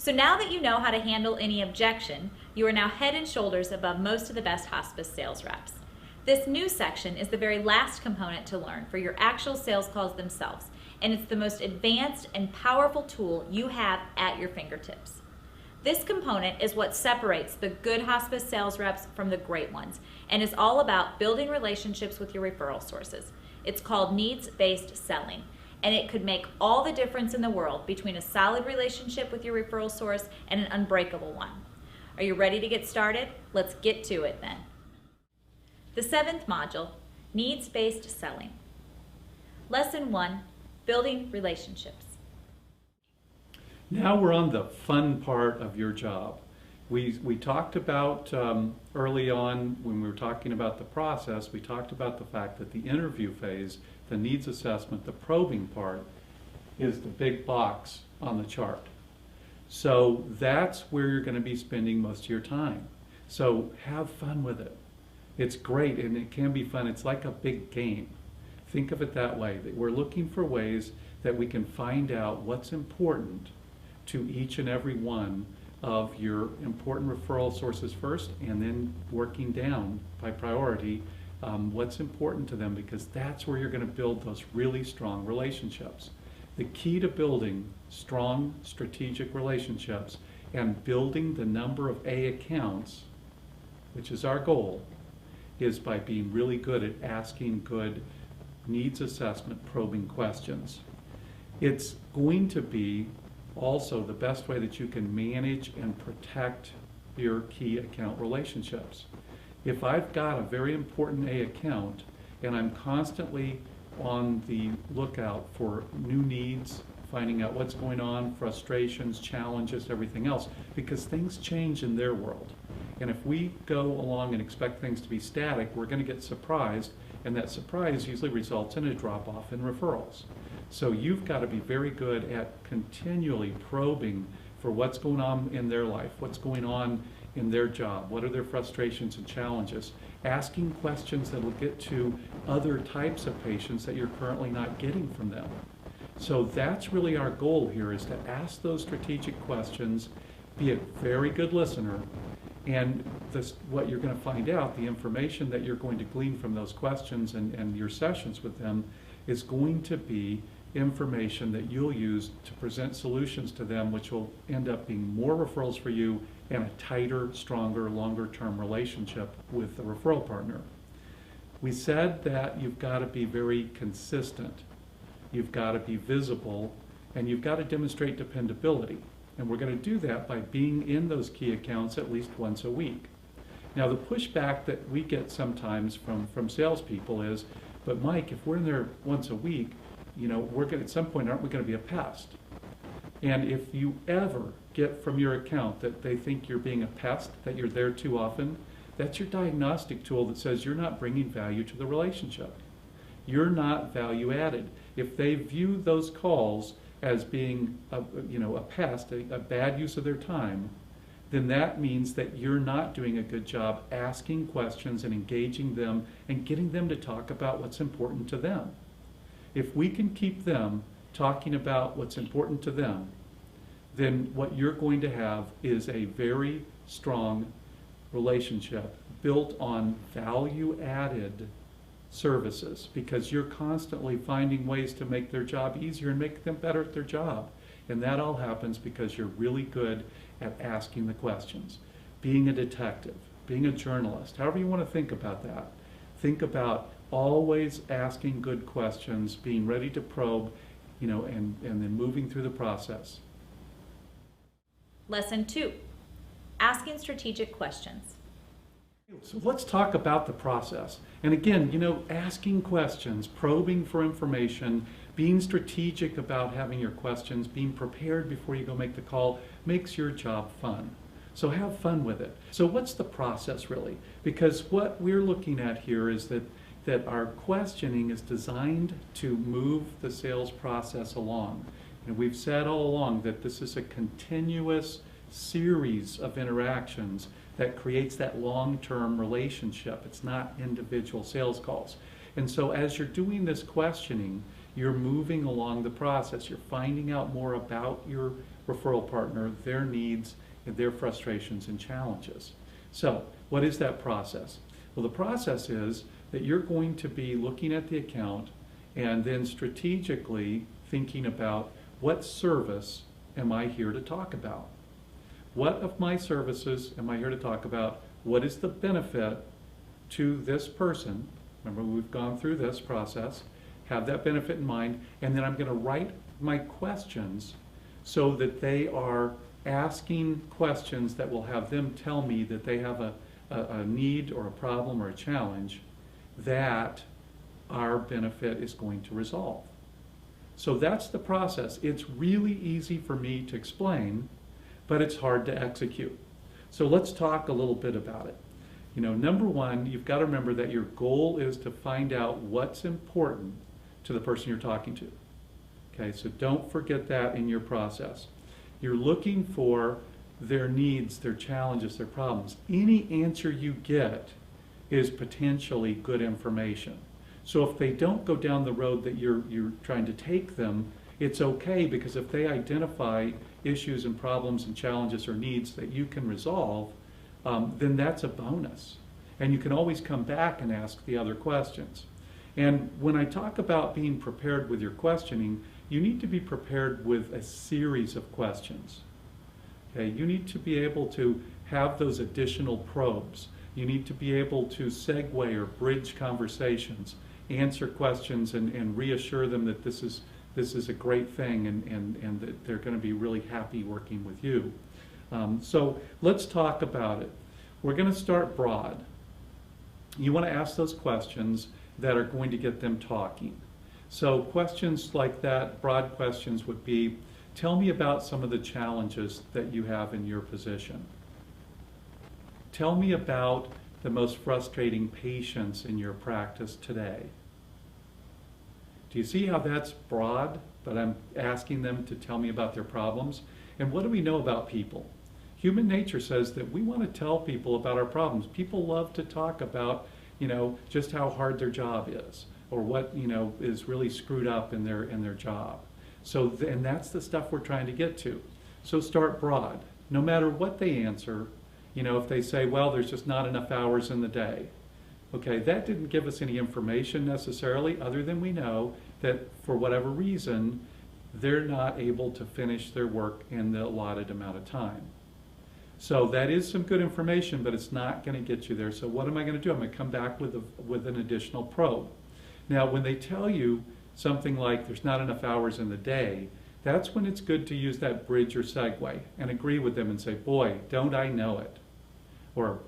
So now that you know how to handle any objection, you are now head and shoulders above most of the best hospice sales reps. This new section is the very last component to learn for your actual sales calls themselves, and it's the most advanced and powerful tool you have at your fingertips. This component is what separates the good hospice sales reps from the great ones, and is all about building relationships with your referral sources. It's called needs-based selling, and it could make all the difference in the world between a solid relationship with your referral source and an unbreakable one. Are you ready to get started? Let's get to it then. The 7th module, needs-based selling. Lesson 1, building relationships. Now we're on the fun part of your job. We talked about early on when we were talking about the process, we talked about the fact that the interview phase, the needs assessment, the probing part, is the big box on the chart. So that's where you're going to be spending most of your time. So have fun with it. It's great and it can be fun. It's like a big game. Think of it that way, that we're looking for ways that we can find out what's important to each and every one of your important referral sources first, and then working down by priority what's important to them, because that's where you're going to build those really strong relationships. The key to building strong strategic relationships and building the number of A accounts, which is our goal, is by being really good at asking good needs assessment probing questions. It's going to be also the best way that you can manage and protect your key account relationships. If I've got a very important A account and I'm constantly on the lookout for new needs, finding out what's going on, frustrations, challenges, everything else, because things change in their world. And if we go along and expect things to be static, we're going to get surprised, and that surprise usually results in a drop-off in referrals. So you've got to be very good at continually probing for what's going on in their life, what's going on in their job, what are their frustrations and challenges, asking questions that will get to other types of patients that you're currently not getting from them. So that's really our goal here, is to ask those strategic questions, be a very good listener, and what you're going to find out, the information that you're going to glean from those questions and your sessions with them, is going to be information that you'll use to present solutions to them, which will end up being more referrals for you and a tighter, stronger, longer-term relationship with the referral partner. We said that you've got to be very consistent, you've got to be visible, and you've got to demonstrate dependability. And we're going to do that by being in those key accounts at least once a week. Now, the pushback that we get sometimes from salespeople is, but Mike, if we're in there once a week, we're going to, at some point, aren't we going to be a pest? And if you ever get from your account that they think you're being a pest, that you're there too often, that's your diagnostic tool that says you're not bringing value to the relationship. You're not value added. If they view those calls as being a pest, a bad use of their time, then that means that you're not doing a good job asking questions and engaging them and getting them to talk about what's important to them. If we can keep them talking about what's important to them, then what you're going to have is a very strong relationship built on value-added services, because you're constantly finding ways to make their job easier and make them better at their job. And that all happens because you're really good at asking the questions. Being a detective, being a journalist, however you want to think about that. Think about always asking good questions, being ready to probe, and then moving through the process. Lesson 2, asking strategic questions. So let's talk about the process. And again, asking questions, probing for information, being strategic about having your questions, being prepared before you go make the call, makes your job fun. So have fun with it. So what's the process really? Because what we're looking at here is that our questioning is designed to move the sales process along. And we've said all along that this is a continuous series of interactions that creates that long-term relationship. It's not individual sales calls. And so as you're doing this questioning, you're moving along the process. You're finding out more about your referral partner their needs, their frustrations and challenges. So what is that process? Well, the process is that you're going to be looking at the account and then strategically thinking about what service am I here to talk about? What of my services am I here to talk about? What is the benefit to this person? Remember, we've gone through this process. Have that benefit in mind, and then I'm going to write my questions so that they are asking questions that will have them tell me that they have a need or a problem or a challenge that our benefit is going to resolve. So that's the process. It's really easy for me to explain, but it's hard to execute. So let's talk a little bit about it. You know, number one, you've got to remember that your goal is to find out what's important to the person you're talking to. Okay, so don't forget that in your process. You're looking for their needs, their challenges, their problems. Any answer you get is potentially good information. So if they don't go down the road that you're trying to take them, it's okay, because if they identify issues and problems and challenges or needs that you can resolve, then that's a bonus. And you can always come back and ask the other questions. And when I talk about being prepared with your questioning, you need to be prepared with a series of questions. Okay, you need to be able to have those additional probes. You need to be able to segue or bridge conversations, answer questions, and reassure them that this is a great thing and that they're going to be really happy working with you. So let's talk about it. We're going to start broad. You want to ask those questions that are going to get them talking. So questions like that, broad questions, would be, tell me about some of the challenges that you have in your position. Tell me about the most frustrating patients in your practice today. Do you see how that's broad, but I'm asking them to tell me about their problems? And what do we know about people? Human nature says that we want to tell people about our problems. People love to talk about, just how hard their job is, or what, is really screwed up in their job. So, and that's the stuff we're trying to get to. So start broad. No matter what they answer, if they say, well, there's just not enough hours in the day. Okay, that didn't give us any information necessarily, other than we know that for whatever reason, they're not able to finish their work in the allotted amount of time. So that is some good information, but it's not going to get you there. So what am I going to do? I'm going to come back with an additional probe. Now, when they tell you something like there's not enough hours in the day, that's when it's good to use that bridge or segue and agree with them and say, boy, don't I know it? Or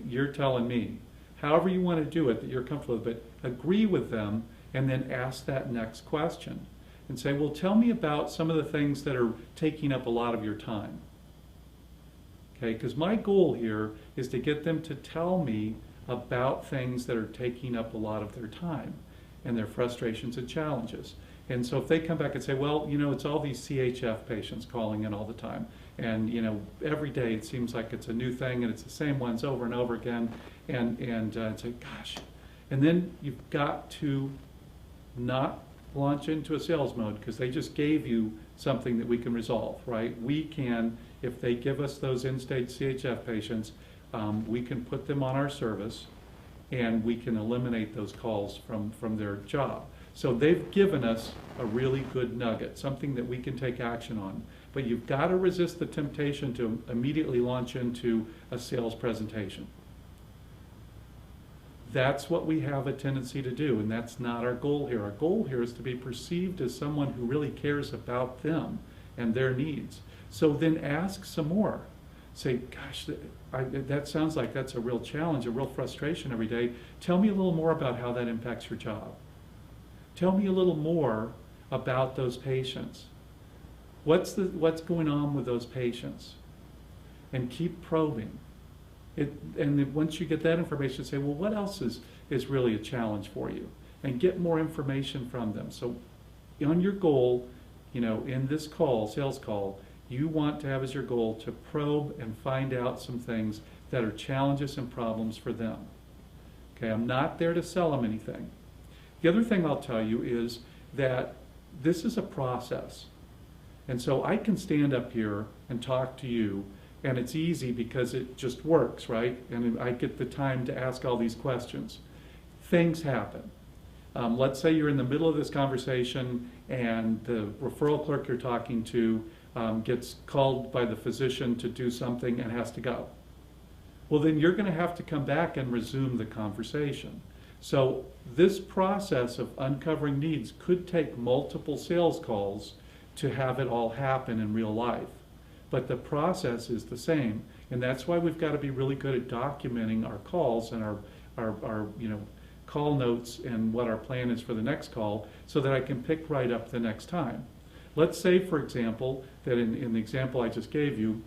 you're telling me. However you want to do it that you're comfortable with, but agree with them and then ask that next question and say, well, tell me about some of the things that are taking up a lot of your time. Okay, because my goal here is to get them to tell me about things that are taking up a lot of their time and their frustrations and challenges. And so if they come back and say, well, it's all these CHF patients calling in all the time, and every day it seems like it's a new thing and it's the same ones over and over again, and it's like, gosh. And then you've got to not launch into a sales mode, because they just gave you something that we can resolve, right? We can, if they give us those end-stage CHF patients, we can put them on our service and we can eliminate those calls from their job. So they've given us a really good nugget, something that we can take action on. But you've got to resist the temptation to immediately launch into a sales presentation. That's what we have a tendency to do, and that's not our goal here. Our goal here is to be perceived as someone who really cares about them and their needs. So then ask some more. Say, gosh, that sounds like that's a real challenge, a real frustration every day. Tell me a little more about how that impacts your job. Tell me a little more about those patients. What's going on with those patients? And keep probing. And then once you get that information, say, well, what else is really a challenge for you? And get more information from them. So on your goal, in this call, sales call, you want to have as your goal to probe and find out some things that are challenges and problems for them. Okay, I'm not there to sell them anything. The other thing I'll tell you is that this is a process. And so I can stand up here and talk to you, and it's easy because it just works, right? And I get the time to ask all these questions. Things happen. Let's say you're in the middle of this conversation and the referral clerk you're talking to gets called by the physician to do something and has to go. Well, then you're going to have to come back and resume the conversation. So this process of uncovering needs could take multiple sales calls to have it all happen in real life. But the process is the same, and that's why we've got to be really good at documenting our calls and our call notes and what our plan is for the next call, so that I can pick right up the next time. Let's say, for example, that in the example I just gave you,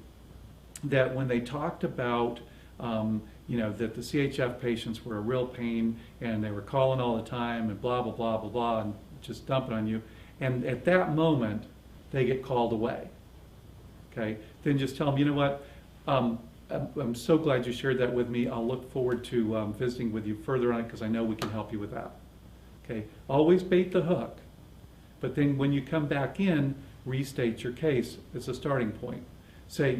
that when they talked about that the CHF patients were a real pain and they were calling all the time and blah, blah, blah, blah, blah, and just dumping on you, and at that moment, they get called away. Okay? Then just tell them, you know what, I'm so glad you shared that with me. I'll look forward to visiting with you further on it, because I know we can help you with that. Okay? Always bait the hook. But then when you come back in, restate your case as a starting point. Say,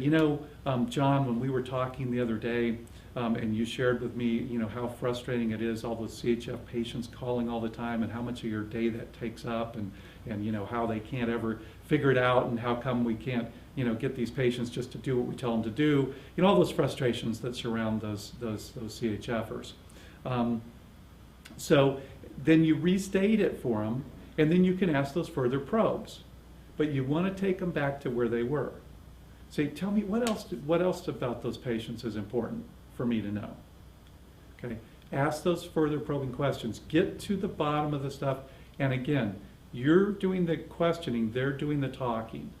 John, when we were talking the other day, and you shared with me, how frustrating it is, all those CHF patients calling all the time, and how much of your day that takes up, and how they can't ever figure it out, and how come we can't, get these patients just to do what we tell them to do. All those frustrations that surround those CHFers. So then you restate it for them, and then you can ask those further probes. But you want to take them back to where they were. Say, tell me what else about those patients is important for me to know. Okay? Ask those further probing questions. Get to the bottom of the stuff. And again, you're doing the questioning, they're doing the talking.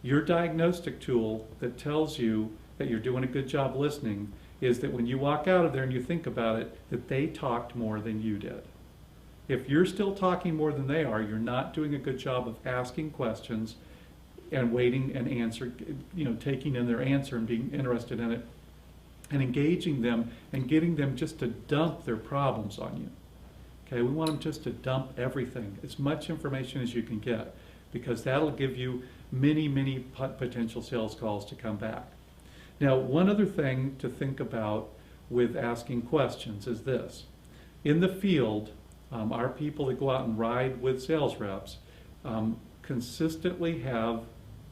Your diagnostic tool that tells you that you're doing a good job listening is that when you walk out of there and you think about it, that they talked more than you did. If you're still talking more than they are, you're not doing a good job of asking questions and waiting and taking in their answer and being interested in it and engaging them and getting them just to dump their problems on you. Okay, we want them just to dump everything, as much information as you can get, because that'll give you many, many potential sales calls to come back. Now, one other thing to think about with asking questions is this. In the field, our people that go out and ride with sales reps consistently have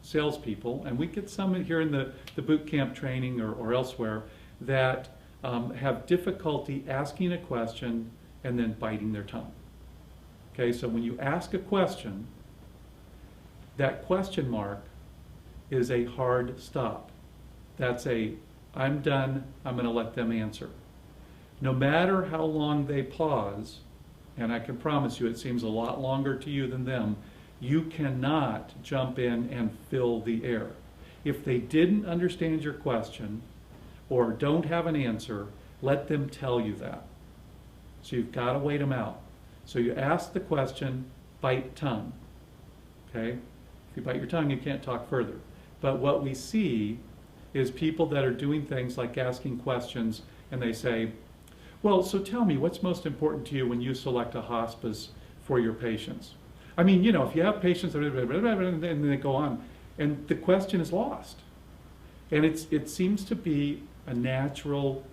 salespeople, and we get some here in the boot camp training or elsewhere, that have difficulty asking a question and then biting their tongue. Okay, so when you ask a question, that question mark is a hard stop. That's I'm done, I'm going to let them answer. No matter how long they pause, and I can promise you it seems a lot longer to you than them, you cannot jump in and fill the air. If they didn't understand your question or don't have an answer, let them tell you that. So you've got to wait them out. So you ask the question, bite tongue. Okay? If you bite your tongue, you can't talk further. But what we see is people that are doing things like asking questions, and they say, well, so tell me, what's most important to you when you select a hospice for your patients? I mean, if you have patients, and then they go on, and the question is lost. And it seems to be a natural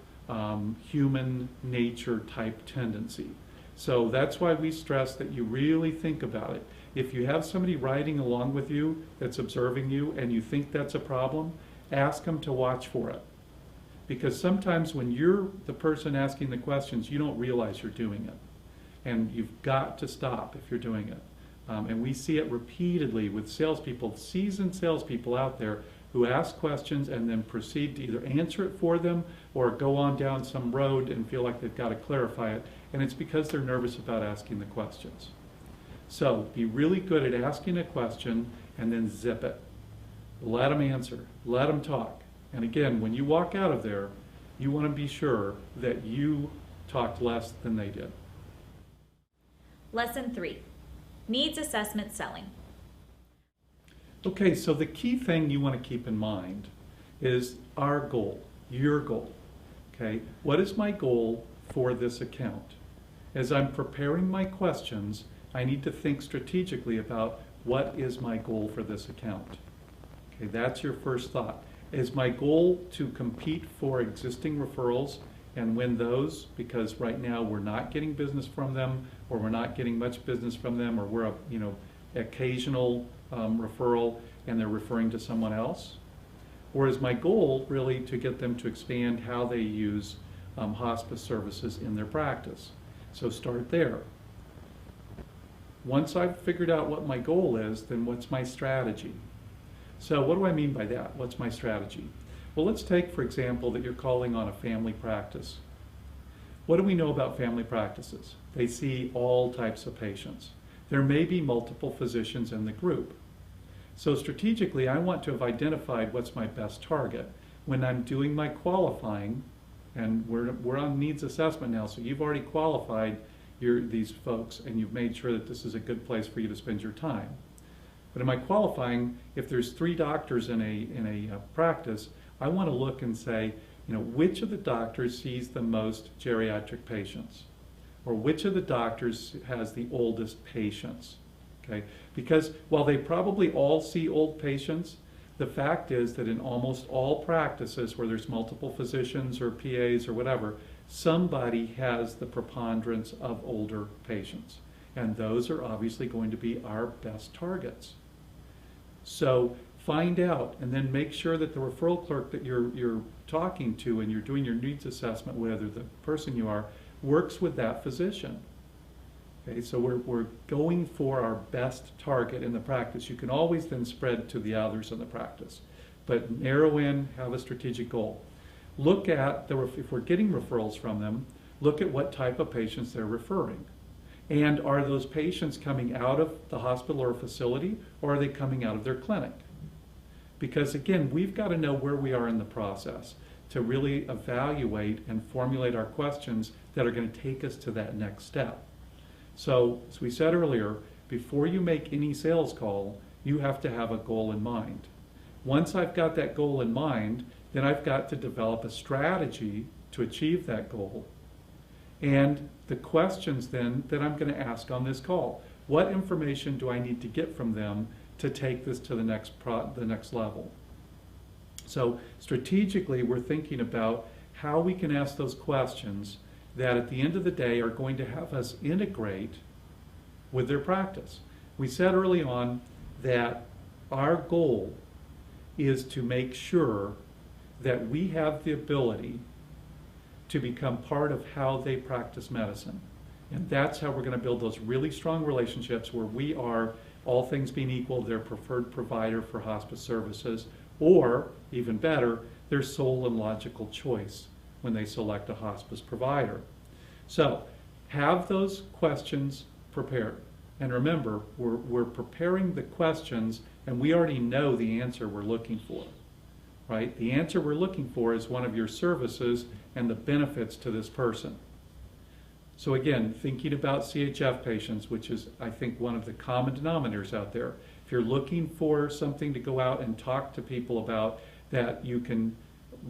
human nature type tendency. So that's why we stress that you really think about it. If you have somebody riding along with you that's observing you and you think that's a problem, ask them to watch for it. Because sometimes when you're the person asking the questions, you don't realize you're doing it. And you've got to stop if you're doing it. And we see it repeatedly with salespeople, seasoned salespeople out there who ask questions and then proceed to either answer it for them or go on down some road and feel like they've got to clarify it. And it's because they're nervous about asking the questions. So be really good at asking a question and then zip it. Let them answer. Let them talk. And again, when you walk out of there, you want to be sure that you talked less than they did. Lesson 3, Needs Assessment Selling. Okay, so the key thing you want to keep in mind is our goal, your goal. Okay, what is my goal for this account? As I'm preparing my questions, I need to think strategically about what is my goal for this account? Okay, that's your first thought. Is my goal to compete for existing referrals and win those? Because right now we're not getting business from them, or we're not getting much business from them, or we're a occasional referral and they're referring to someone else? Or is my goal really to get them to expand how they use hospice services in their practice? So start there. Once I've figured out what my goal is, then what's my strategy? So what do I mean by that? What's my strategy? Well, let's take, for example, that you're calling on a family practice. What do we know about family practices? They see all types of patients. There may be multiple physicians in the group. So strategically, I want to have identified what's my best target. When I'm doing my qualifying, and we're on needs assessment now, so you've already qualified these folks and you've made sure that this is a good place for you to spend your time. But in my qualifying, if there's 3 doctors in a practice, I want to look and say, which of the doctors sees the most geriatric patients? Or which of the doctors has the oldest patients? Okay? Because while they probably all see old patients, the fact is that in almost all practices where there's multiple physicians or PAs or whatever, somebody has the preponderance of older patients. And those are obviously going to be our best targets. So find out and then make sure that the referral clerk that you're talking to and you're doing your needs assessment with, or the person you are, works with that physician. Okay, so we're going for our best target in the practice. You can always then spread to the others in the practice, but narrow in, have a strategic goal. Look at, if we're getting referrals from them, look at what type of patients they're referring. And are those patients coming out of the hospital or facility, or are they coming out of their clinic? Because again, we've got to know where we are in the process to really evaluate and formulate our questions that are going to take us to that next step. So, as we said earlier, before you make any sales call, you have to have a goal in mind. Once I've got that goal in mind, then I've got to develop a strategy to achieve that goal. And the questions then that I'm going to ask on this call. What information do I need to get from them to take this to the next level? So strategically, we're thinking about how we can ask those questions that at the end of the day are going to have us integrate with their practice. We said early on that our goal is to make sure that we have the ability to become part of how they practice medicine. And that's how we're going to build those really strong relationships where we are, all things being equal, their preferred provider for hospice services, or even better, their sole and logical choice when they select a hospice provider. So have those questions prepared. And remember, we're preparing the questions and we already know the answer we're looking for, right? The answer we're looking for is one of your services and the benefits to this person. So again, thinking about CHF patients, which is, I think, one of the common denominators out there. If you're looking for something to go out and talk to people about that you can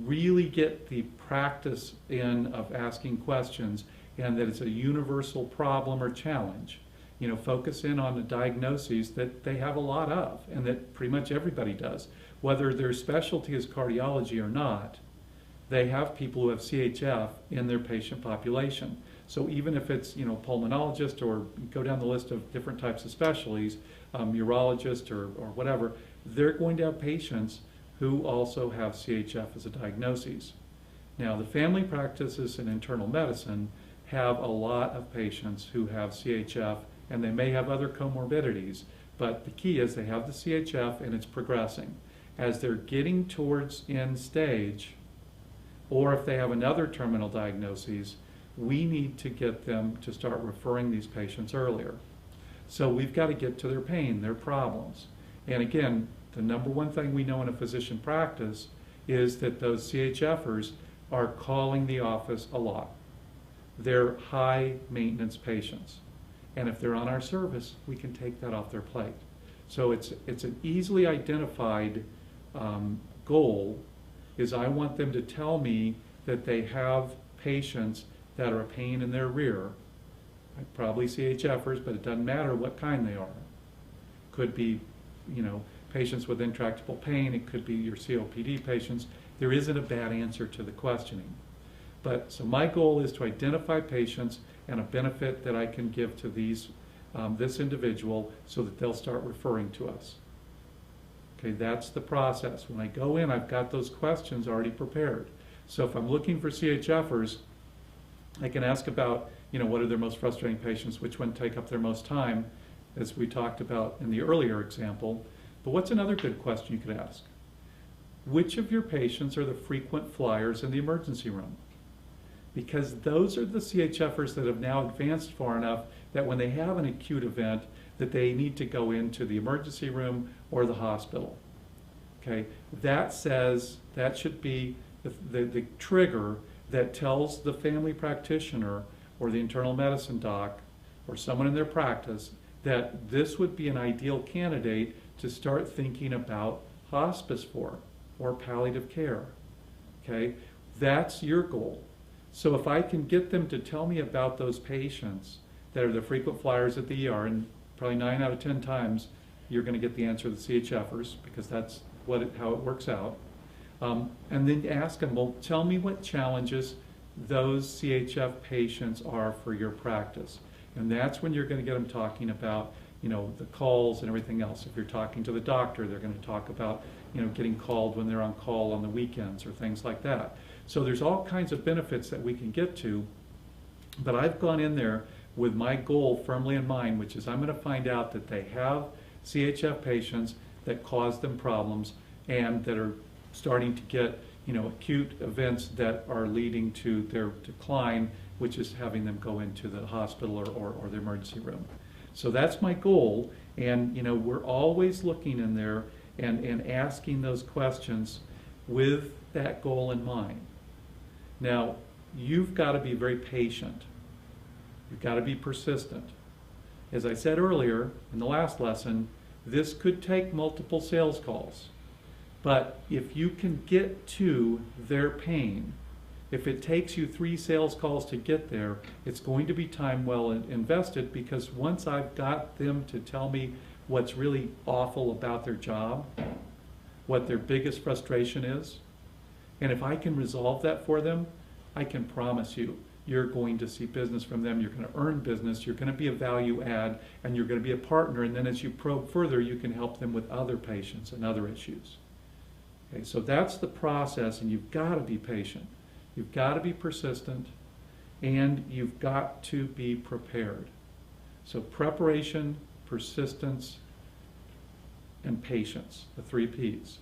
really get the practice in of asking questions and that it's a universal problem or challenge, focus in on the diagnoses that they have a lot of and that pretty much everybody does. Whether their specialty is cardiology or not, they have people who have CHF in their patient population. So even if it's, pulmonologist, or go down the list of different types of specialties, urologist or whatever, they're going to have patients who also have CHF as a diagnosis. Now, the family practices in internal medicine have a lot of patients who have CHF, and they may have other comorbidities, but the key is they have the CHF and it's progressing. As they're getting towards end stage, or if they have another terminal diagnosis, we need to get them to start referring these patients earlier. So we've got to get to their pain, their problems. And again, the number one thing we know in a physician practice is that those CHFers are calling the office a lot. They're high maintenance patients. And if they're on our service, we can take that off their plate. So it's an easily identified goal, is I want them to tell me that they have patients that are a pain in their rear, probably CHFers, but it doesn't matter what kind they are, could be, patients with intractable pain. It could be your COPD patients. There isn't a bad answer to the questioning. So my goal is to identify patients and a benefit that I can give to this individual so that they'll start referring to us. Okay, that's the process. When I go in, I've got those questions already prepared. So if I'm looking for CHFers, I can ask about, what are their most frustrating patients, which one take up their most time, as we talked about in the earlier example. But what's another good question you could ask? Which of your patients are the frequent flyers in the emergency room? Because those are the CHFers that have now advanced far enough that when they have an acute event, that they need to go into the emergency room or the hospital. Okay, that should be the trigger that tells the family practitioner or the internal medicine doc or someone in their practice that this would be an ideal candidate to start thinking about hospice for or palliative care. Okay, that's your goal. So if I can get them to tell me about those patients that are the frequent flyers at the ER, and probably 9 out of 10 times you're going to get the answer of the CHFers, because that's how it works out. And then ask them, well, tell me what challenges those CHF patients are for your practice. And that's when you're going to get them talking about, the calls and everything else. If you're talking to the doctor, they're going to talk about, getting called when they're on call on the weekends or things like that. So there's all kinds of benefits that we can get to, but I've gone in there with my goal firmly in mind, which is I'm going to find out that they have CHF patients that cause them problems and that are starting to get, acute events that are leading to their decline, which is having them go into the hospital or the emergency room. So that's my goal, and we're always looking in there and asking those questions with that goal in mind. Now, you've got to be very patient. You've got to be persistent. As I said earlier in the last lesson, this could take multiple sales calls. But if you can get to their pain, if it takes you 3 sales calls to get there, it's going to be time well invested, because once I've got them to tell me what's really awful about their job, what their biggest frustration is, and if I can resolve that for them, I can promise you, you're going to see business from them, you're going to earn business, you're going to be a value add, and you're going to be a partner, and then as you probe further, you can help them with other patients and other issues. Okay, so that's the process, and you've got to be patient. You've got to be persistent, and you've got to be prepared. So preparation, persistence, and patience, the 3 Ps.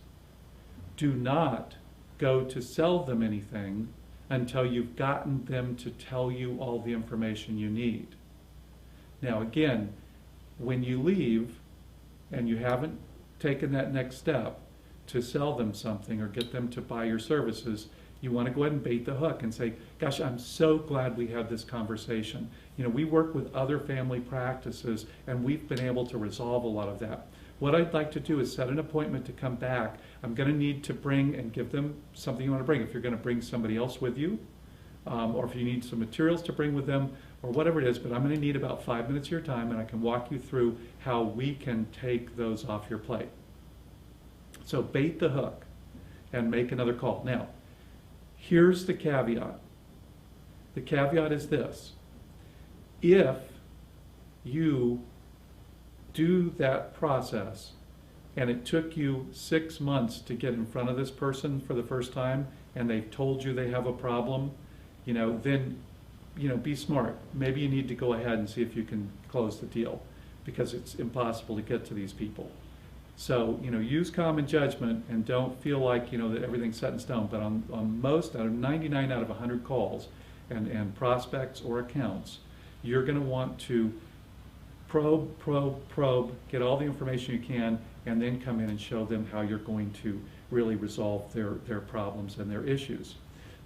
Do not go to sell them anything until you've gotten them to tell you all the information you need. Now again, when you leave and you haven't taken that next step to sell them something or get them to buy your services, you want to go ahead and bait the hook and say, gosh, I'm so glad we had this conversation. We work with other family practices and we've been able to resolve a lot of that. What I'd like to do is set an appointment to come back. I'm going to need to bring and give them something you want to bring. If you're going to bring somebody else with you, or if you need some materials to bring with them, or whatever it is, but I'm going to need about 5 minutes of your time, and I can walk you through how we can take those off your plate. So bait the hook and make another call. Now, here's the caveat. The caveat is this. If you do that process and it took you 6 months to get in front of this person for the first time and they've told you they have a problem, then be smart. Maybe you need to go ahead and see if you can close the deal, because it's impossible to get to these people. So, use common judgment and don't feel like, that everything's set in stone. But on most, out of 99 out of 100 calls and prospects or accounts, you're going to want to probe, get all the information you can, and then come in and show them how you're going to really resolve their problems and their issues.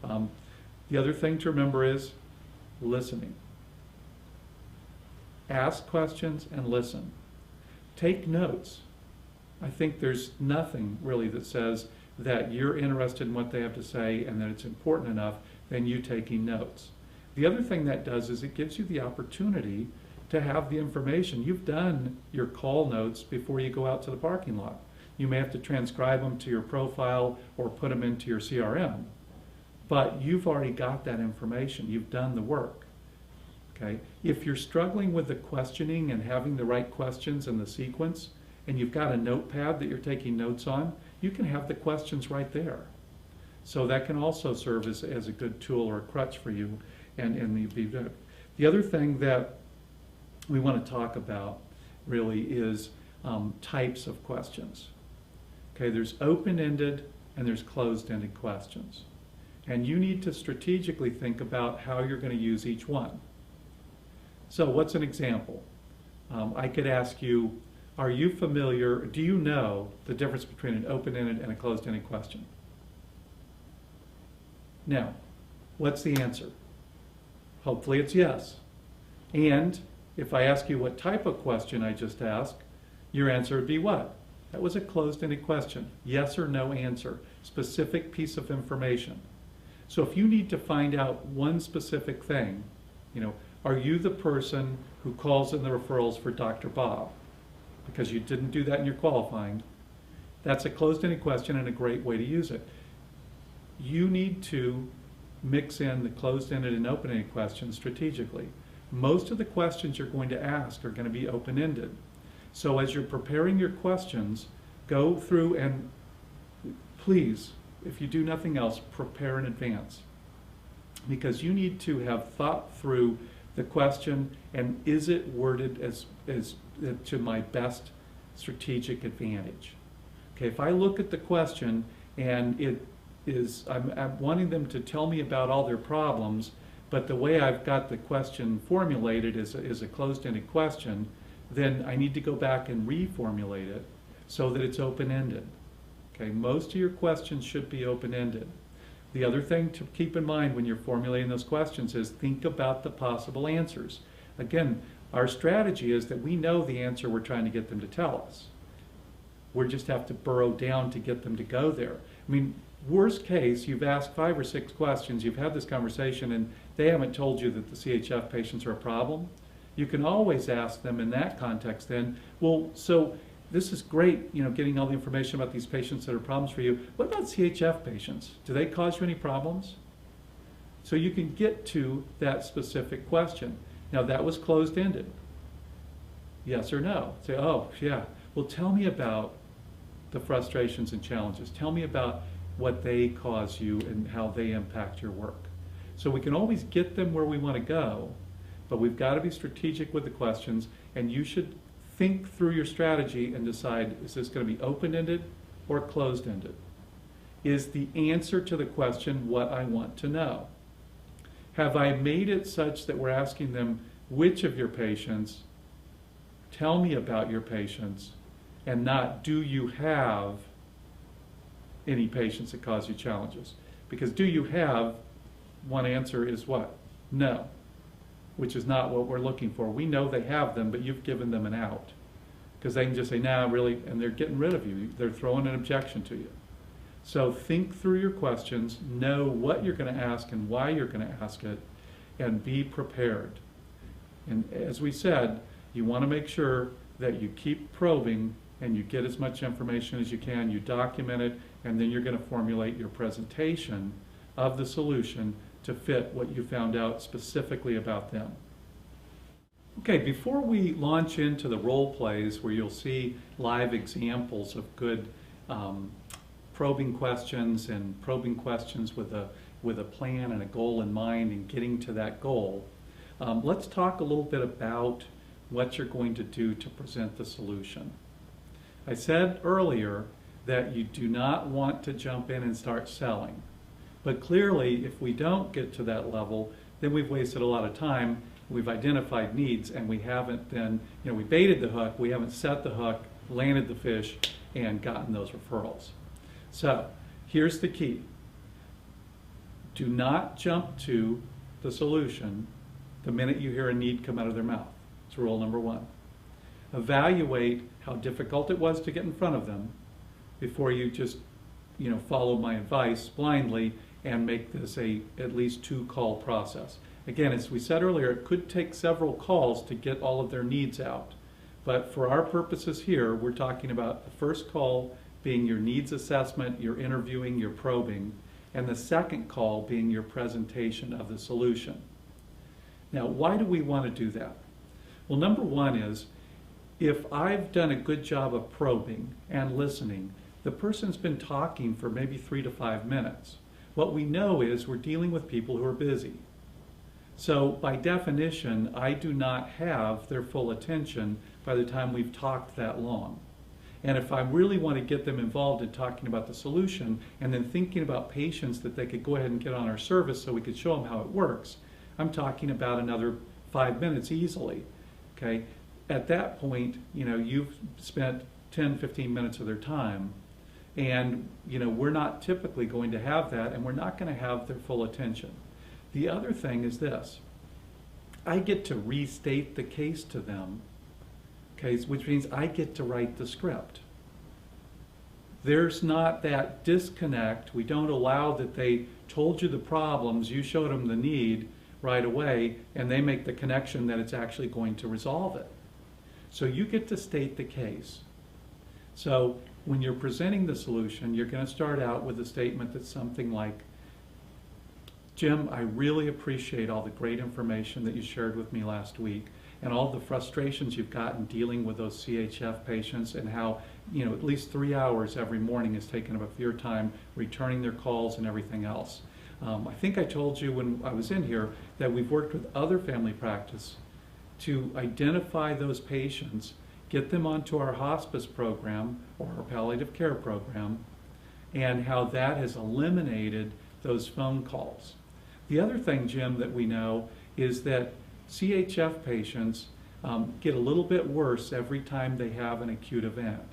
The other thing to remember is listening. Ask questions and listen. Take notes. I think there's nothing really that says that you're interested in what they have to say and that it's important enough than you taking notes. The other thing that does is it gives you the opportunity to have the information. You've done your call notes before you go out to the parking lot. You may have to transcribe them to your profile or put them into your CRM, but you've already got that information. You've done the work. Okay? If you're struggling with the questioning and having the right questions and the sequence, and you've got a notepad that you're taking notes on, you can have the questions right there. So that can also serve as a good tool or a crutch for you. The other thing that we want to talk about really is types of questions. Okay, there's open-ended and there's closed-ended questions. And you need to strategically think about how you're going to use each one. So what's an example? I could ask you, are you familiar, do you know the difference between an open-ended and a closed-ended question? Now, what's the answer? Hopefully it's yes. And if I ask you what type of question I just asked, your answer would be what? That was a closed-ended question. Yes or no answer. Specific piece of information. So if you need to find out one specific thing, are you the person who calls in the referrals for Dr. Bob? Because you didn't do that in your qualifying. That's a closed-ended question and a great way to use it. You need to mix in the closed-ended and open-ended questions strategically. Most of the questions you're going to ask are going to be open-ended. So as you're preparing your questions, go through and please, if you do nothing else, prepare in advance. Because you need to have thought through the question and is it worded as to my best strategic advantage. Okay, if I look at the question and I'm wanting them to tell me about all their problems, but the way I've got the question formulated is a closed-ended question, then I need to go back and reformulate it so that it's open-ended. Okay, most of your questions should be open-ended. The other thing to keep in mind when you're formulating those questions is think about the possible answers. Again, our strategy is that we know the answer we're trying to get them to tell us. We just have to burrow down to get them to go there. I mean, worst case, you've asked 5 or 6 questions, you've had this conversation, and they haven't told you that the CHF patients are a problem. You can always ask them in that context then, well, so this is great, getting all the information about these patients that are problems for you. What about CHF patients? Do they cause you any problems? So you can get to that specific question. Now that was closed-ended. Yes or no? Say, oh, yeah. Well, tell me about the frustrations and challenges. Tell me about what they cause you and how they impact your work. So we can always get them where we want to go, but we've got to be strategic with the questions, and you should think through your strategy and decide, is this going to be open-ended or closed-ended? Is the answer to the question what I want to know? Have I made it such that we're asking them, which of your patients, tell me about your patients, and not, do you have any patients that cause you challenges? Because do you have, one answer is what? No, which is not what we're looking for. We know they have them, but you've given them an out. Because they can just say, nah, really, and they're getting rid of you. They're throwing an objection to you. So think through your questions, know what you're going to ask and why you're going to ask it, and be prepared. And as we said, you want to make sure that you keep probing and you get as much information as you can, you document it, and then you're going to formulate your presentation of the solution to fit what you found out specifically about them. Okay, before we launch into the role plays where you'll see live examples of good probing questions and probing questions with a plan and a goal in mind and getting to that goal, let's talk a little bit about what you're going to do to present the solution. I said earlier that you do not want to jump in and start selling. But clearly, if we don't get to that level, then we've wasted a lot of time. We've identified needs, and we haven't then, we baited the hook, we haven't set the hook, landed the fish, and gotten those referrals. So, here's the key. Do not jump to the solution the minute you hear a need come out of their mouth. It's rule number 1. Evaluate how difficult it was to get in front of them before you just, follow my advice blindly and make this a at least 2-call process. Again, as we said earlier, it could take several calls to get all of their needs out. But for our purposes here, we're talking about the first call being your needs assessment, your interviewing, your probing, and the second call being your presentation of the solution. Now, why do we want to do that? Well, number one is, if I've done a good job of probing and listening, the person's been talking for maybe 3 to 5 minutes. What we know is we're dealing with people who are busy. So by definition, I do not have their full attention by the time we've talked that long. And if I really want to get them involved in talking about the solution and then thinking about patients that they could go ahead and get on our service so we could show them how it works, I'm talking about another 5 minutes easily. Okay? At that point, you've spent 10, 15 minutes of their time, and we're not typically going to have that, and we're not going to have their full attention. The other thing is this: I get to restate the case to them, okay, which means I get to write the script. There's not that disconnect. We don't allow that they told you the problems, you showed them the need right away, and they make the connection that it's actually going to resolve it. So you get to state the case. So when you're presenting the solution, you're going to start out with a statement that's something like, Jim, I really appreciate all the great information that you shared with me last week and all the frustrations you've gotten dealing with those CHF patients, and how at least 3 hours every morning is taken up of your time returning their calls and everything else. I think I told you when I was in here that we've worked with other family practice to identify those patients, get them onto our hospice program or our palliative care program, and how that has eliminated those phone calls. The other thing, Jim, that we know is that CHF patients get a little bit worse every time they have an acute event.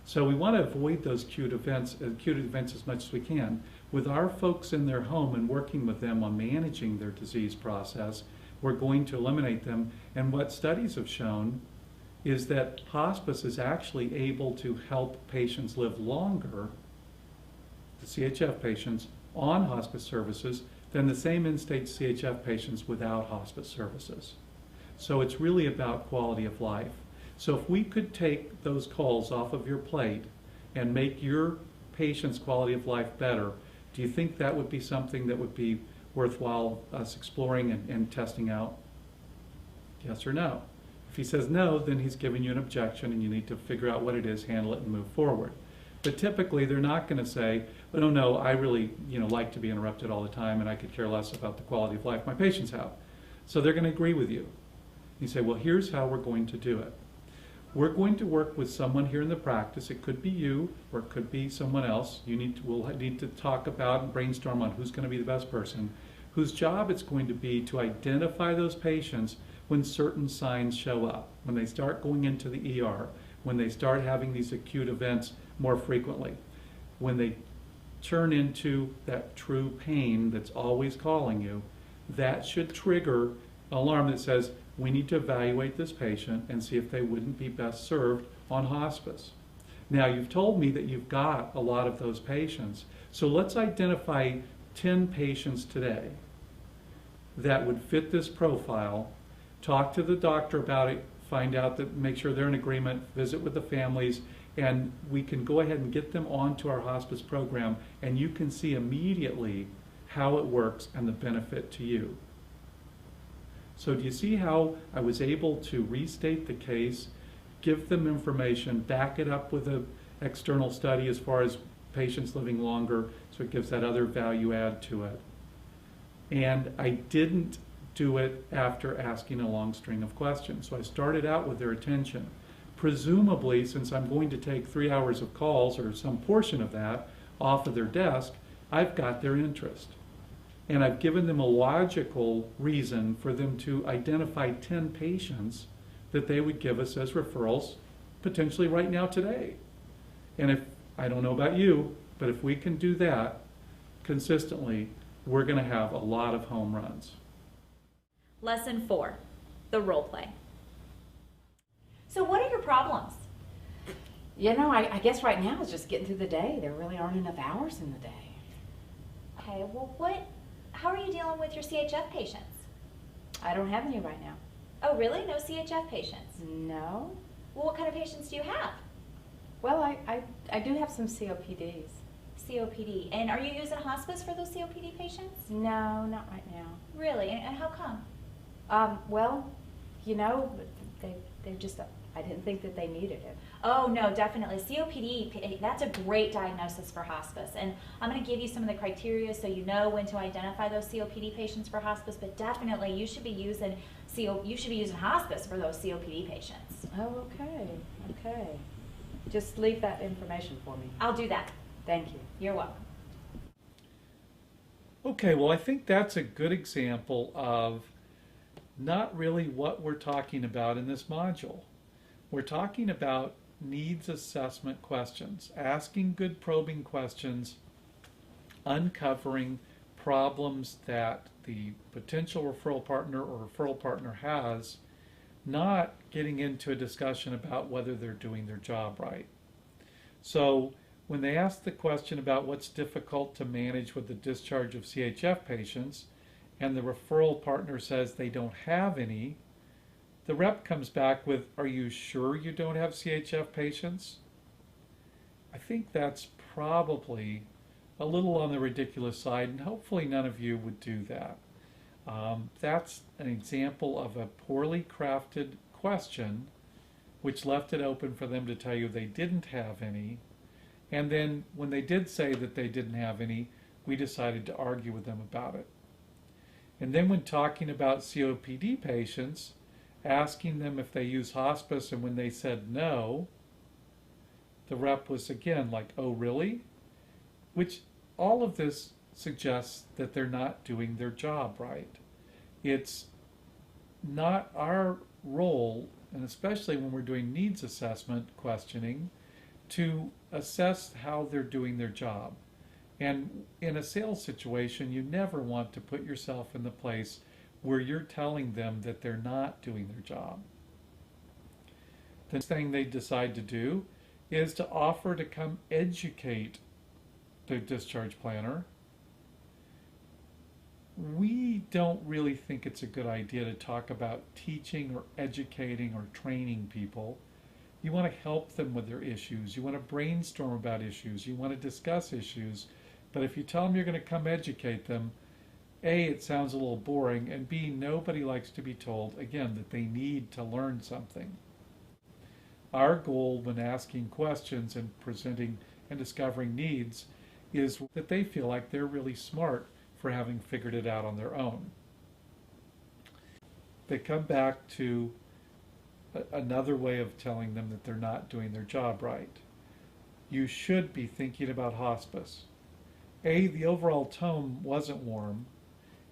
So we want to avoid those acute events as much as we can. With our folks in their home and working with them on managing their disease process, we're going to eliminate them. And what studies have shown is that hospice is actually able to help patients live longer, the CHF patients, on hospice services than the same in-state CHF patients without hospice services. So it's really about quality of life. So if we could take those calls off of your plate and make your patient's quality of life better, do you think that would be something that would be worthwhile us exploring and testing out? Yes or no? If he says no, then he's giving you an objection and you need to figure out what it is, handle it, and move forward. But typically they're not going to say, oh no, I really like to be interrupted all the time and I could care less about the quality of life my patients have. So they're going to agree with you. You say, well, here's how we're going to do it. We're going to work with someone here in the practice. It could be you or it could be someone else. We'll need to talk about and brainstorm on who's going to be the best person, whose job it's going to be to identify those patients when certain signs show up, when they start going into the ER, when they start having these acute events more frequently, when they turn into that true pain that's always calling you. That should trigger an alarm that says, we need to evaluate this patient and see if they wouldn't be best served on hospice. Now, you've told me that you've got a lot of those patients, so let's identify 10 patients today that would fit this profile, talk to the doctor about it, find out that, make sure they're in agreement, visit with the families, and we can go ahead and get them onto our hospice program, and you can see immediately how it works and the benefit to you. So do you see how I was able to restate the case, give them information, back it up with an external study as far as patients living longer, so it gives that other value add to it. And I didn't do it after asking a long string of questions. So I started out with their attention. Presumably, since I'm going to take 3 hours of calls or some portion of that off of their desk, I've got their interest. And I've given them a logical reason for them to identify 10 patients that they would give us as referrals, potentially right now today. And if, I don't know about you, but if we can do that consistently, we're going to have a lot of home runs. Lesson 4, the role play. So what are your problems? I guess right now it's just getting through the day. There really aren't enough hours in the day. Okay, well how are you dealing with your CHF patients? I don't have any right now. Oh, really? No CHF patients? No. Well, what kind of patients do you have? Well, I do have some COPDs. COPD. And are you using hospice for those COPD patients? No, not right now. Really? And how come? Well, you know, they're just, I didn't think that they needed it. Oh, no, definitely. COPD, that's a great diagnosis for hospice. And I'm going to give you some of the criteria so you know when to identify those COPD patients for hospice, but definitely you should be using hospice for those COPD patients. Oh, okay, okay. Just leave that information for me. I'll do that. Thank you. You're welcome. Okay, well, I think that's a good example of not really what we're talking about in this module. We're talking about needs assessment questions, asking good probing questions, uncovering problems that the potential referral partner or referral partner has, not getting into a discussion about whether they're doing their job right. So when they ask the question about what's difficult to manage with the discharge of CHF patients, and the referral partner says they don't have any, the rep comes back with, "Are you sure you don't have CHF patients?" I think that's probably a little on the ridiculous side, and hopefully none of you would do that. That's an example of a poorly crafted question which left it open for them to tell you they didn't have any. And then when they did say that they didn't have any, we decided to argue with them about it. And then when talking about COPD patients, asking them if they use hospice, and when they said no, the rep was again like, "Oh, really?" Which all of this suggests that they're not doing their job right. It's not our role, and especially when we're doing needs assessment questioning, to assess how they're doing their job. And in a sales situation, you never want to put yourself in the place where you're telling them that they're not doing their job. The next thing they decide to do is to offer to come educate the discharge planner. We don't really think it's a good idea to talk about teaching or educating or training people. You want to help them with their issues. You want to brainstorm about issues. You want to discuss issues. But if you tell them you're going to come educate them, A, it sounds a little boring, and B, nobody likes to be told, again, that they need to learn something. Our goal when asking questions and presenting and discovering needs is that they feel like they're really smart for having figured it out on their own. They come back to another way of telling them that they're not doing their job right. You should be thinking about hospice. A, the overall tone wasn't warm,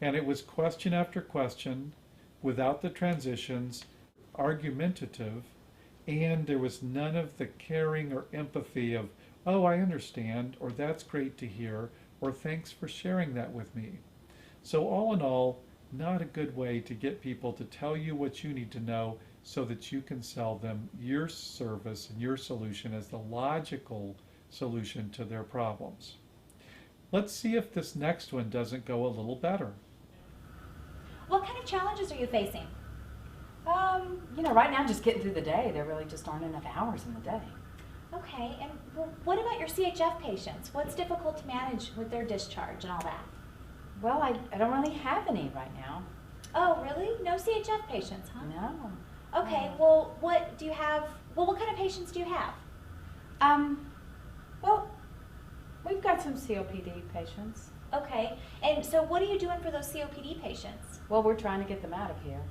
and it was question after question, without the transitions, argumentative, and there was none of the caring or empathy of, "Oh, I understand," or "That's great to hear," or "Thanks for sharing that with me." So all in all, not a good way to get people to tell you what you need to know so that you can sell them your service and your solution as the logical solution to their problems. Let's see if this next one doesn't go a little better. What kind of challenges are you facing? You know, right now just getting through the day. There really just aren't enough hours in the day. Okay, and what about your CHF patients? What's difficult to manage with their discharge and all that? Well, I don't really have any right now. Oh, really? No CHF patients, huh? No. Okay, well, what do you have? Well, what kind of patients do you have? Well, we've got some COPD patients. Okay, and so what are you doing for those COPD patients? Well, we're trying to get them out of here.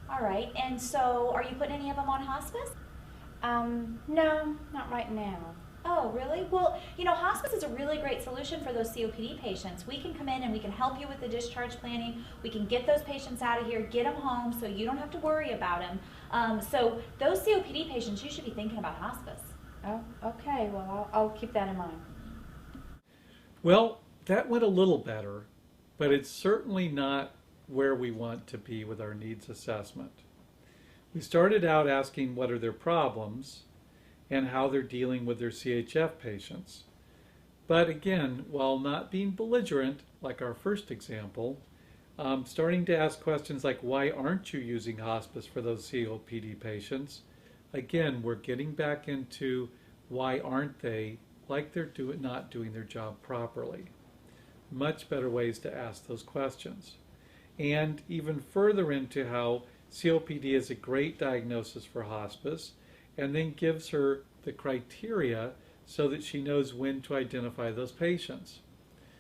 All right, and so are you putting any of them on hospice? No, not right now. Oh, really? Well, you know, hospice is a really great solution for those COPD patients. We can come in and we can help you with the discharge planning. We can get those patients out of here, get them home so you don't have to worry about them. So those COPD patients, you should be thinking about hospice. Oh, okay. Well, I'll keep that in mind. Well, that went a little better, but it's certainly not where we want to be with our needs assessment. We started out asking what are their problems and how they're dealing with their CHF patients. But again, while not being belligerent, like our first example, Starting to ask questions like, why aren't you using hospice for those COPD patients? Again, we're getting back into why aren't they, like they're not doing their job properly. Much better ways to ask those questions. And even further into how COPD is a great diagnosis for hospice, and then gives her the criteria so that she knows when to identify those patients.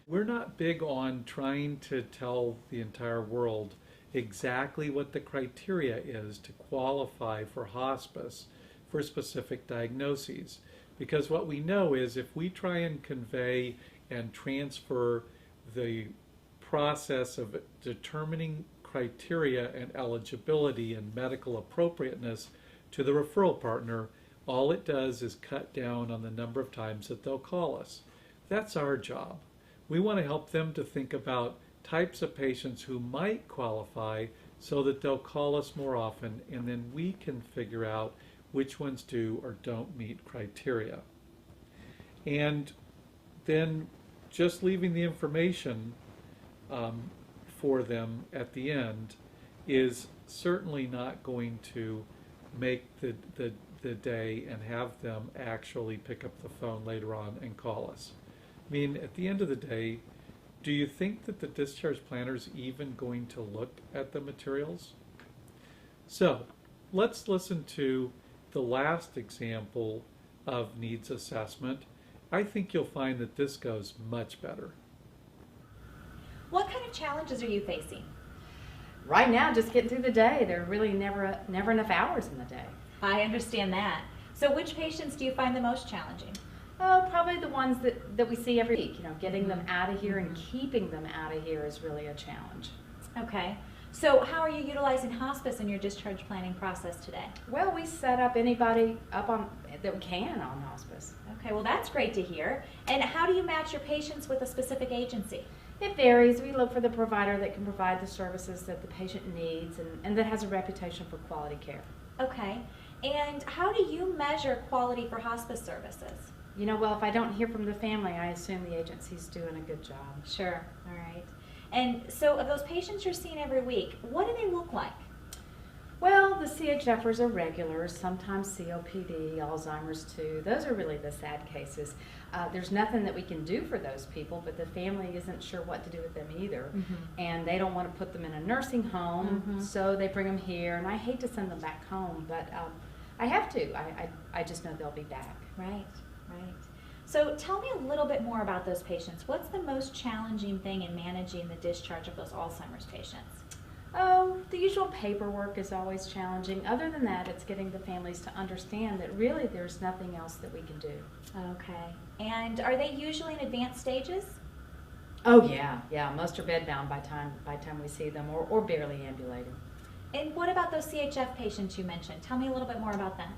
We're not big on trying to tell the entire world exactly what the criteria is to qualify for hospice for specific diagnoses. Because what we know is if we try and convey and transfer the process of determining criteria and eligibility and medical appropriateness to the referral partner, all it does is cut down on the number of times that they'll call us. That's our job. We want to help them to think about types of patients who might qualify so that they'll call us more often, and then we can figure out which ones do or don't meet criteria. And then just leaving the information for them at the end is certainly not going to make the day and have them actually pick up the phone later on and call us. I mean, at the end of the day, do you think that the discharge planner is even going to look at the materials? So let's listen to the last example of needs assessment. I think you'll find that this goes much better. What kind of challenges are you facing? Right now, just getting through the day. There are really never enough hours in the day. I understand that. So which patients do you find the most challenging? Oh, probably the ones that we see every week. You know, getting them out of here and keeping them out of here is really a challenge. Okay. So how are you utilizing hospice in your discharge planning process today? Well, we set up anybody up on that we can on hospice. Okay, well that's great to hear. And how do you match your patients with a specific agency? It varies. We look for the provider that can provide the services that the patient needs and that has a reputation for quality care. Okay. And how do you measure quality for hospice services? You know, well, if I don't hear from the family, I assume the agency's doing a good job. Sure. All right. And so of those patients you're seeing every week, what do they look like? Well, the CHFers are regulars, sometimes COPD, Alzheimer's too. Those are really the sad cases. There's nothing that we can do for those people, but the family isn't sure what to do with them either. Mm-hmm. And they don't want to put them in a nursing home, so they bring them here. And I hate to send them back home, but I have to. I just know they'll be back. Right, right. So tell me a little bit more about those patients. What's the most challenging thing in managing the discharge of those Alzheimer's patients? Oh, the usual paperwork is always challenging. Other than that, it's getting the families to understand that really there's nothing else that we can do. Okay. And are they usually in advanced stages? Oh yeah. Most are bedbound by time we see them, or barely ambulating. And what about those CHF patients you mentioned? Tell me a little bit more about them.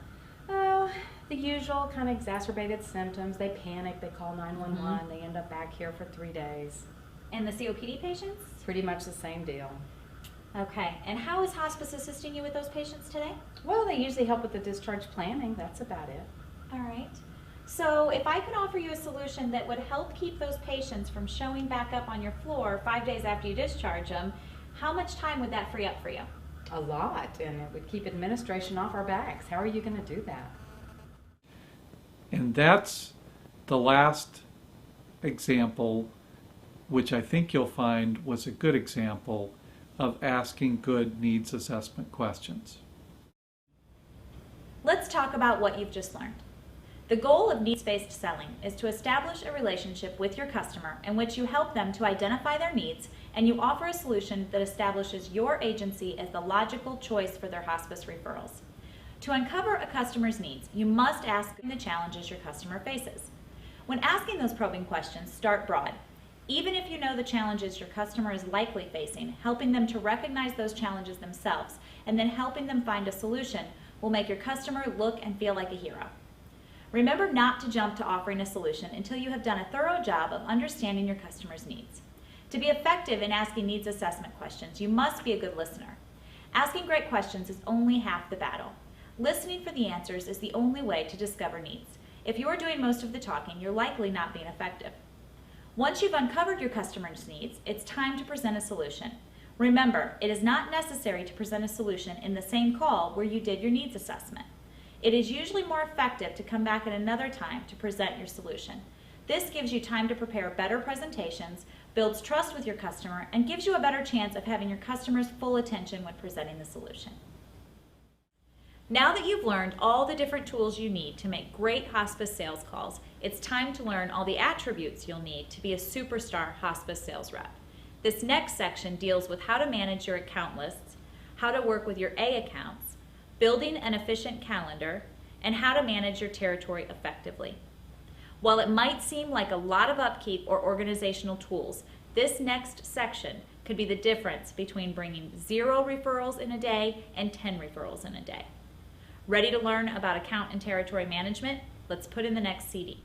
Oh, the usual kind of exacerbated symptoms. They panic, they call 911, they end up back here for 3 days. And the COPD patients? Pretty much the same deal. Okay. And how is hospice assisting you with those patients today? Well, they usually help with the discharge planning. That's about it. All right. So if I could offer you a solution that would help keep those patients from showing back up on your floor 5 days after you discharge them, how much time would that free up for you? A lot, and it would keep administration off our backs. How are you going to do that? And that's the last example, which I think you'll find was a good example of asking good needs assessment questions. Let's talk about what you've just learned. The goal of needs-based selling is to establish a relationship with your customer in which you help them to identify their needs and you offer a solution that establishes your agency as the logical choice for their hospice referrals. To uncover a customer's needs, you must ask the challenges your customer faces. When asking those probing questions, start broad. Even if you know the challenges your customer is likely facing, helping them to recognize those challenges themselves and then helping them find a solution will make your customer look and feel like a hero. Remember not to jump to offering a solution until you have done a thorough job of understanding your customer's needs. To be effective in asking needs assessment questions, you must be a good listener. Asking great questions is only half the battle. Listening for the answers is the only way to discover needs. If you are doing most of the talking, you're likely not being effective. Once you've uncovered your customer's needs, it's time to present a solution. Remember, it is not necessary to present a solution in the same call where you did your needs assessment. It is usually more effective to come back at another time to present your solution. This gives you time to prepare better presentations, builds trust with your customer, and gives you a better chance of having your customer's full attention when presenting the solution. Now that you've learned all the different tools you need to make great hospice sales calls, it's time to learn all the attributes you'll need to be a superstar hospice sales rep. This next section deals with how to manage your account lists, how to work with your A accounts, building an efficient calendar, and how to manage your territory effectively. While it might seem like a lot of upkeep or organizational tools, this next section could be the difference between bringing 0 referrals in a day and 10 referrals in a day. Ready to learn about account and territory management? Let's put in the next CD.